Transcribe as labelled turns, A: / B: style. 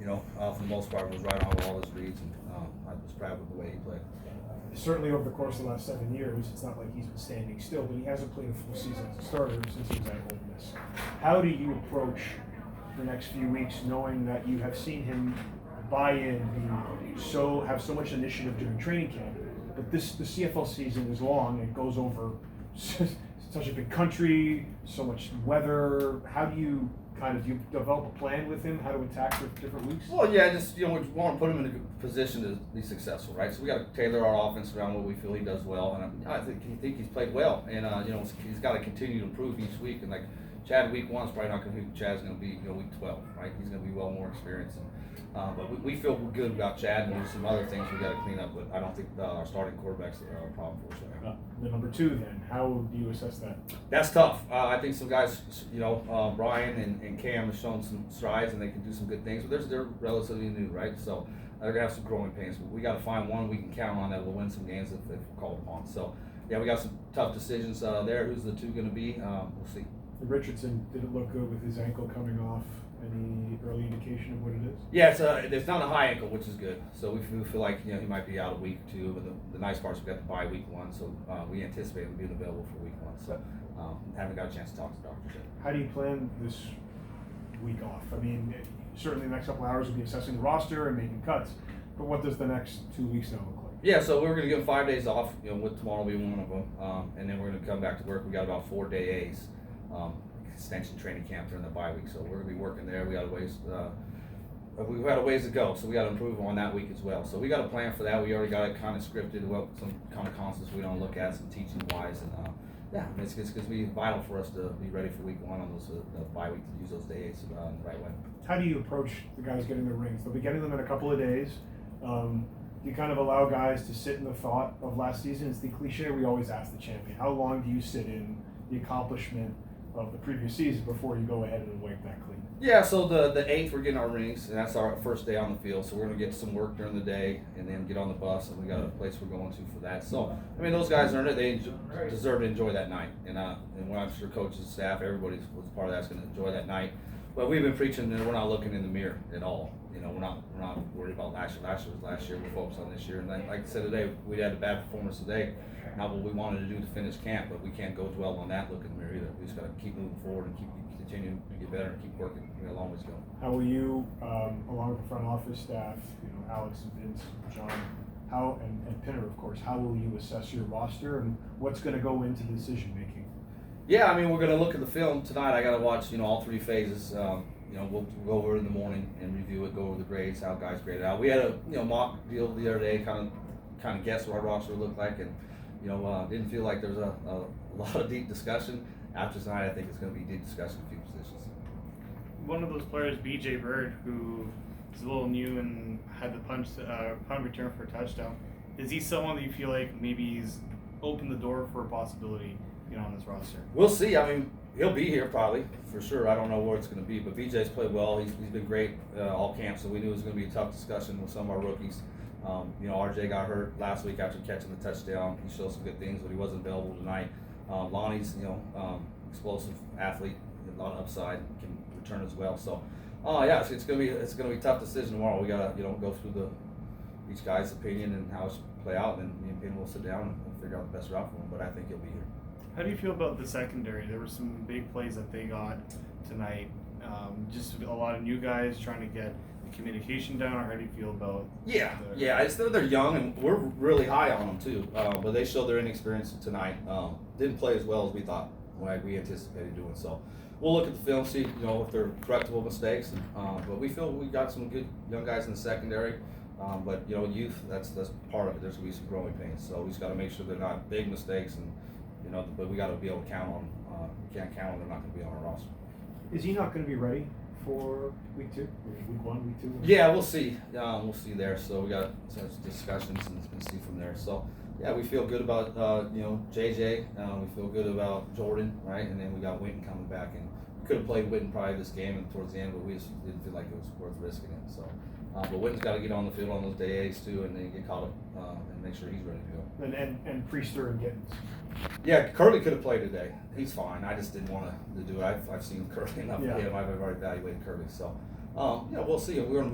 A: for the most part, was right on with all his reads, and I was proud of the way he played.
B: Certainly over the course of the last 7 years, it's not like he's been standing still, but he hasn't played a full season as a starter since he was at Ole Miss. How do you approach the next few weeks, knowing that you have seen him buy in, have so much initiative during training camp, but the CFL season is long, it goes over such a big country, so much weather. How do you do you develop a plan with him, how to attack for different weeks?
A: Well, yeah, just we want to put him in a position to be successful, right? So we got to tailor our offense around what we feel he does well, and I think he's played well, and he's got to continue to improve each week. And like Chad, week 1 is probably not going to be Chad's going to be week 12, right? He's going to be well more experienced, but we feel good about Chad, and there's some other things we got to clean up. But I don't think our starting quarterbacks are a problem for us right now.
B: The number 2, then, how do you assess that?
A: That's tough. I think some guys, Brian and Cam have shown some strides, and they can do some good things. But they're relatively new, right? So they're gonna have some growing pains. But we got to find one we can count on that will win some games if called upon. So yeah, we got some tough decisions there. Who's the 2 going to be? We'll see.
B: Richardson didn't look good with his ankle coming off. Any early indication of what it is?
A: Yeah, it's not a high ankle, which is good. So we feel like he might be out a week or 2. But the nice part is we got to bye week 1, so we anticipate him being available for week 1. So haven't got a chance to talk to the doctors yet.
B: How do you plan this week off? I mean, certainly the next couple hours will be assessing the roster and making cuts. But what does the next 2 weeks now look like?
A: Yeah, so we're going to give him 5 days off. With tomorrow will be one of them, and then we're going to come back to work. We got about 4 days. Extension training camp during the bye week, so we're gonna be working there. We got a ways to go, so we got to improve on that week as well. So we got a plan for that. We already got it kind of scripted, some kind of concepts we don't look at, some teaching wise, and it's going to be vital for us to be ready for week 1 on those bye week to use those days in the right way.
B: How do you approach the guys getting their rings? They'll be getting them in a couple of days. You kind of allow guys to sit in the thought of last season. It's the cliche we always ask the champion. How long do you sit in the accomplishment of the previous season before you go ahead and wipe that clean?
A: Yeah, so the 8th we're getting our rings, and that's our first day on the field. So we're gonna get some work during the day, and then get on the bus, and we got a place we're going to for that. So I mean, those guys earned it; they deserve to enjoy that night, and when I'm sure coaches, staff, everybody was part of that's gonna enjoy that night. But we've been preaching that we're not looking in the mirror at all. We're not worried about last year. Last year was last year. We're focused on this year. And like I said today, we had a bad performance today. Not what we wanted to do to finish camp, but we can't go dwell on that look in the mirror either. We just got to keep moving forward and continue to get better and keep working. We got a long ways to go.
B: How will you, along with the front office staff, Alex and Vince, John, and Pinner, of course, how will you assess your roster and what's going to go into the decision making?
A: Yeah, I mean, we're going to look at the film tonight. I got to watch, all 3 phases. We'll go over it in the morning and review it, go over the grades, how guys graded out. We had a mock deal the other day, kind of guess what our roster would look like, and didn't feel like there was a lot of deep discussion. After tonight, I think it's going to be deep discussion in a few positions.
C: One of those players, BJ Bird, who is a little new and had the punt return for a touchdown. Is he someone that you feel like maybe he's opened the door for a possibility, on this roster?
A: We'll see. I mean, he'll be here probably for sure. I don't know where it's going to be, but BJ's played well. He's been great all camp, so we knew it was going to be a tough discussion with some of our rookies. RJ got hurt last week after catching the touchdown. He showed some good things, but he wasn't available tonight. Lonnie's, explosive athlete, a lot of upside, can return as well. So, it's gonna be a tough decision tomorrow. We gotta go through each guy's opinion and how it should play out, and me and Payne will sit down and figure out the best route for him. But I think he'll be here.
C: How do you feel about the secondary? There were some big plays that they got tonight. Just a lot of new guys trying to get the communication down. Or how do you feel about?
A: They're young and we're really high on them too. But they showed their inexperience tonight. Didn't play as well as we thought, like we anticipated doing. So we'll look at the film, see if they're correctable mistakes. But we feel we got some good young guys in the secondary. But youth, that's part of it. There's gonna be some growing pains. So we just got to make sure they're not big mistakes, and but we got to be able to count on. We can't count on they're not going to be on our roster.
B: Is he not going to be ready for week 2, week 1, week 2?
A: Yeah, we'll see. We'll see there. So we got some discussions and see from there. So yeah, we feel good about JJ. We feel good about Jordan, right? And then we got Winton coming back, and we could have played Winton probably this game and towards the end, but we just didn't feel like it was worth risking it. So, but Winton's got to get on the field on those days too, and then get caught up and make sure he's ready to go.
B: And Priester and Gittens.
A: Yeah, Curley could have played today. He's fine. I just didn't want to do it. I've seen Curley enough.
B: Yeah.
A: I've already evaluated Curley. So, we'll see. We're